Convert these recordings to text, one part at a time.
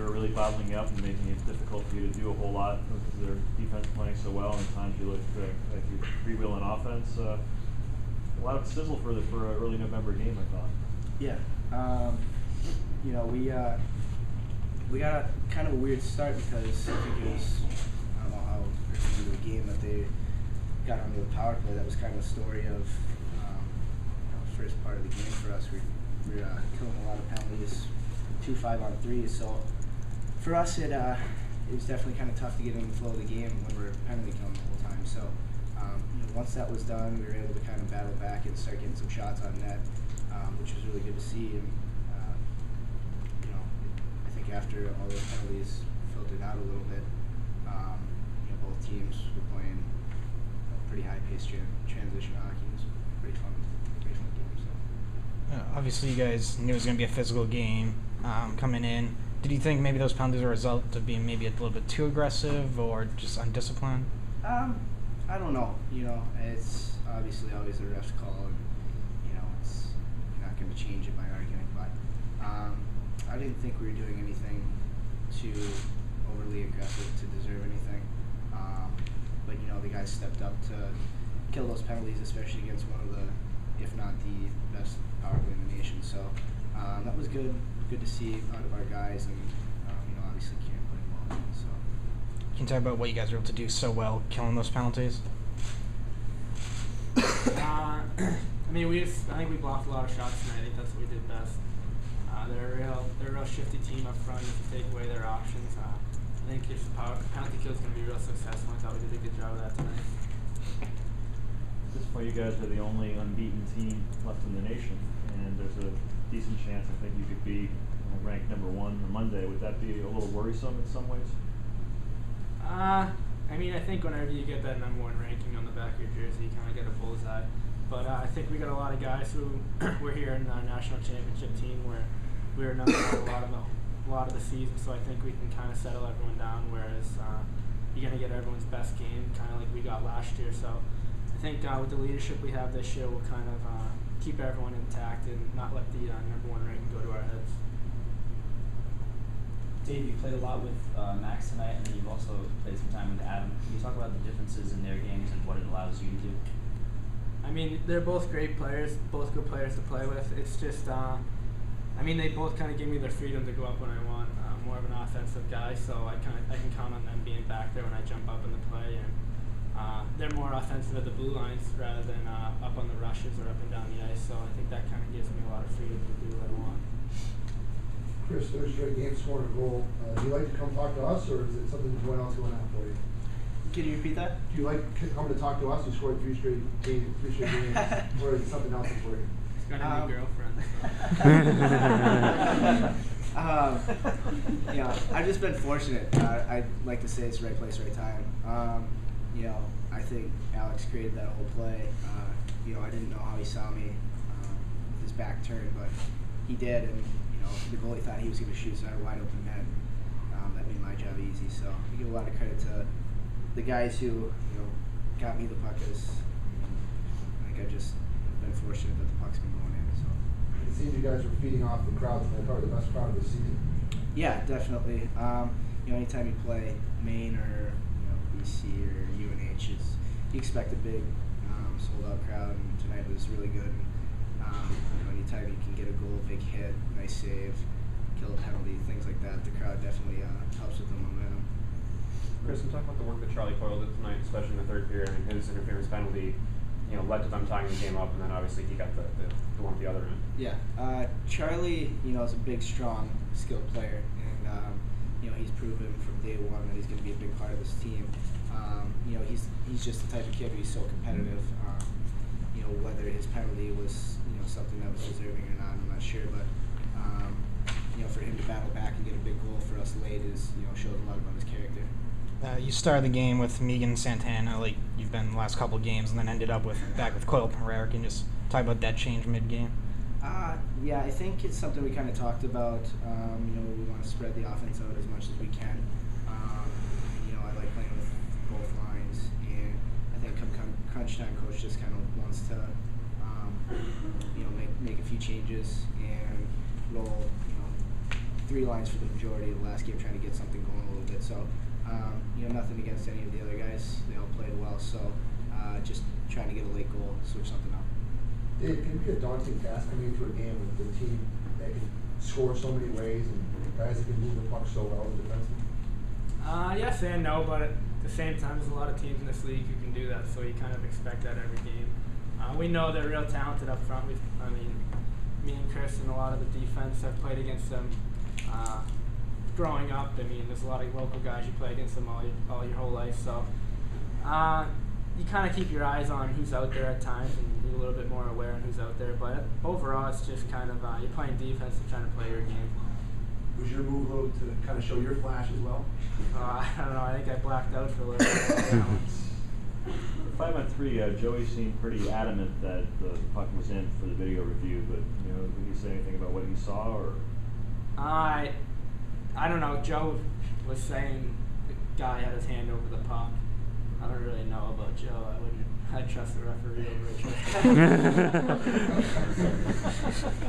they were really bottling you up and making it difficult for you to do a whole lot because their defense playing so well, and at times you look like you're freewheeling offense. A lot of sizzle for an early November game, I thought. Yeah. We got a kind of a weird start because I think it was, I don't know how into the game that they got onto the power play. That was kind of a story of first part of the game for us. We were killing a lot of penalties, 2 5-on-3. So for us, it was definitely kind of tough to get in the flow of the game when we're penalty killing the whole time. So once that was done, we were able to kind of battle back and start getting some shots on net, which was really good to see. And I think after all those penalties filtered out a little bit, both teams were playing pretty high-paced transition hockey. It was pretty fun game. So. Obviously, you guys knew it was going to be a physical game coming in. Did you think maybe those penalties were a result of being maybe a little bit too aggressive or just undisciplined? I don't know. It's obviously always the ref's call, and it's you're not going to change it by arguing. But I didn't think we were doing anything too overly aggressive to deserve anything. But the guys stepped up to kill those penalties, especially against one of the, if not the best power play in the nation. So that was good to see out of our guys, and obviously Kieran playing well. So. Can you talk about what you guys were able to do so well, killing those penalties? I think we blocked a lot of shots tonight. I think that's what we did best. They're a real shifty team up front. If you take away their options, I think if the penalty kill is going to be real successful. I thought we did a good job of that tonight. At this point, you guys are the only unbeaten team left in the nation, and there's a decent chance I think you could be ranked number 1 on Monday. Would that be a little worrisome in some ways? I think whenever you get that number 1 ranking on the back of your jersey, you kind of get a bullseye. But I think we got a lot of guys who were here in our national championship team where we were number 1 a lot of the season. So I think we can kind of settle everyone down. Whereas you're going to get everyone's best game, kind of like we got last year. So I think with the leadership we have this year, we'll kind of keep everyone intact and not let the number 1 ranking go to our heads. Dave, you played a lot with Max tonight, and then you've also played some time with Adam. Can you talk about the differences in their games and what it allows you to do? They're both great players, both good players to play with. It's just, they both kind of give me their freedom to go up when I want. More of an offensive guy, so I can count on them being back there when I jump up in the play, and they're more offensive at the blue lines rather than up on the rushes or up and down the ice. So I think that kind of gives me a lot of freedom to do what I want. Chris, third straight game scoring a goal. Do you like to come talk to us, or is it something going else going on for you? Can you repeat that? Do you like coming to talk to us? You scored 3 straight games, or is it something else for you? He's got a new girlfriend. I've just been fortunate. I'd like to say it's the right place, right time. I think Alex created that whole play. I didn't know how he saw me with his back turned, but he did, and the goalie thought he was going to shoot, so I had a wide open net. That made my job easy. So I give a lot of credit to the guys who got me the puck. I think I've just been fortunate that the puck's been going in. So it seems you guys were feeding off the crowd tonight, probably the best crowd of the season. Yeah, definitely. Anytime you play Maine or BC or UNH, you expect a big sold-out crowd, and tonight was really good. Anytime you can get a goal, big hit, nice save, kill a penalty, things like that, the crowd definitely helps with the momentum. Chris, talk about the work that Charlie Coyle did tonight, especially in the third period. His interference penalty, led to them tying the game up, and then obviously he got the one at the other end. Yeah, Charlie, is a big, strong, skilled player, and he's proven from day 1 that he's going to be a big part of this team. He's just the type of kid who's so competitive. Whether his penalty was something that was deserving or not, I'm not sure, but for him to battle back and get a big goal for us late shows a lot about his character. You started the game with Megan Santana, like you've been the last couple of games, and then ended up back with Coyle Pereira. Can you just talk about that change mid-game? Yeah, I think it's something we kind of talked about. We want to spread the offense out as much as we can. I like playing with both lines, and I think come crunch time, coach just kind of wants to, make a few changes and roll, 3 lines for the majority of the last game, trying to get something going a little bit. So, nothing against any of the other guys. They all played well. So, just trying to get a late goal, switch something up. Dave, can it be a daunting task coming into a game with a team that can score so many ways and guys that can move the puck so well as defensemen? Yes and no, but at the same time, there's a lot of teams in this league who can do that, so you kind of expect that every game. We know they're real talented up front. Me and Chris and a lot of the defense have played against them growing up. There's a lot of local guys you play against them all your whole life, so you kind of keep your eyes on who's out there at times, and you're a little bit more aware of who's out there. But overall, it's just kind of you're playing defense and trying to play your game. Was your move though to kind of show your flash as well? I don't know. I think I blacked out for a little bit. On that one. For 5-on-3, Joey seemed pretty adamant that the puck was in for the video review, but did he say anything about what he saw, or? I don't know. Joe was saying the guy had his hand over the puck. I don't really know about Joe. I'd trust the referee over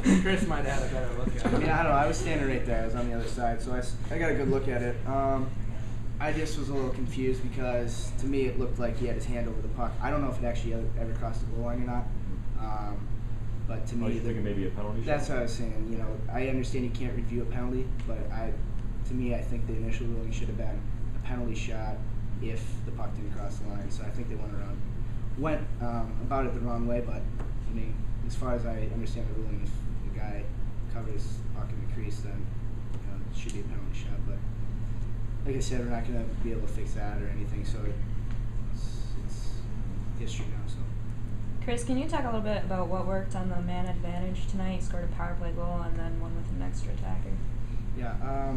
Chris. Chris might have had a better look at it. I don't know. I was standing right there. I was on the other side, so I got a good look at it. I just was a little confused because to me it looked like he had his hand over the puck. I don't know if it actually ever crossed the goal line or not. But to me, you thinking maybe a penalty shot? That's what I was saying. I understand you can't review a penalty, but to me, I think the initial ruling should have been a penalty shot if the puck didn't cross the line. So I think they went about it the wrong way. But as far as I understand the ruling, if the guy covers the puck in the crease, then it should be a penalty shot. But like I said, we're not going to be able to fix that or anything. So it's history now. So. Chris, can you talk a little bit about what worked on the man advantage tonight? You scored a power play goal and then one with an extra attacker. Yeah,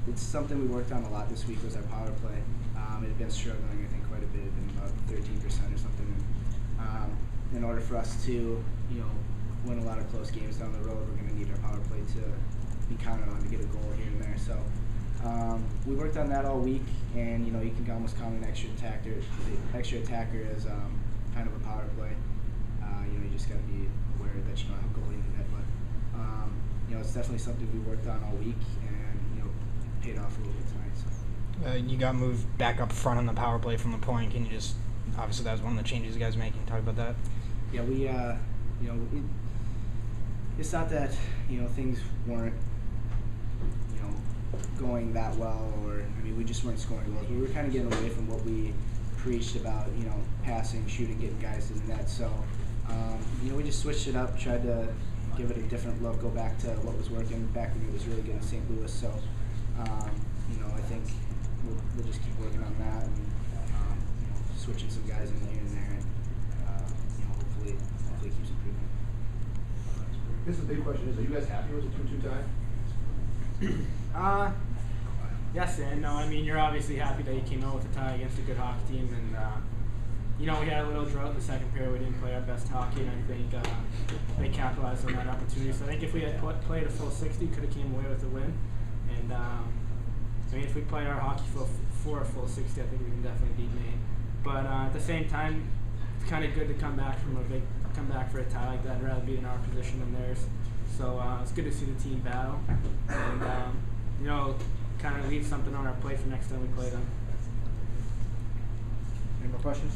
it's something we worked on a lot this week was our power play. It had been struggling, I think, quite a bit. It had been about 13% or something. And, in order for us to, win a lot of close games down the road, we're going to need our power play to be counted on to get a goal here and there. So we worked on that all week, and you can almost count an extra attacker. The extra attacker is kind of a power play. You just got to be aware that you don't have a goalie in the net, but it's definitely something we worked on all week, and it paid off a little bit tonight. So. You got moved back up front on the power play from the point. Can you just obviously that was one of the changes you guys made. Can you talk about that? Yeah, we it's not that things weren't going that well, or we just weren't scoring goals, but we were kind of getting away from what we preached about, passing, shooting, getting guys to the net. So we just switched it up, tried to give it a different look, go back to what was working back when it was really good in St. Louis. So I think we'll just keep working on that and switching some guys in here and there, and hopefully keeps improving. I guess the big question is, are you guys happy with the 2-2 tie? Yes and no. You're obviously happy that you came out with a tie against a good hockey team, and we had a little drought in the second period. We didn't play our best hockey, and I think they capitalized on that opportunity. So I think if we had played a full 60, could have came away with a win. And if we played our hockey for a full 60, I think we can definitely beat Maine. But at the same time, it's kind of good to come back for a tie like that. I'd rather be in our position than theirs. So it's good to see the team battle, and kind of leave something on our plate for next time we play them. Any more questions?